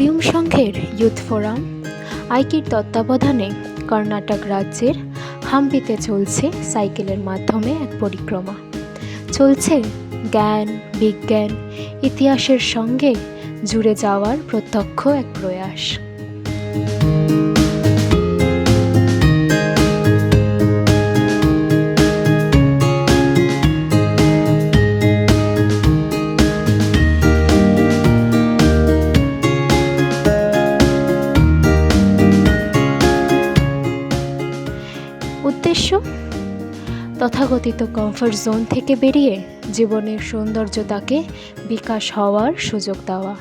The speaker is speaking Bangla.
হরিওম সংঘের ইউথ ফোরাম আইকির তত্ত্বাবধানে কর্ণাটক রাজ্যের হাম্পিতে চলছে সাইকেলের মাধ্যমে এক পরিক্রমা। চলছে জ্ঞান, বিজ্ঞান, ইতিহাসের সঙ্গে জুড়ে যাওয়ার প্রত্যক্ষ এক প্রয়াস। উদ্দেশ্য তথাকথিত কমফর্ট জোন থেকে বেরিয়ে জীবনের সৌন্দর্যতাকে বিকাশ হওয়ার সুযোগ দেওয়া।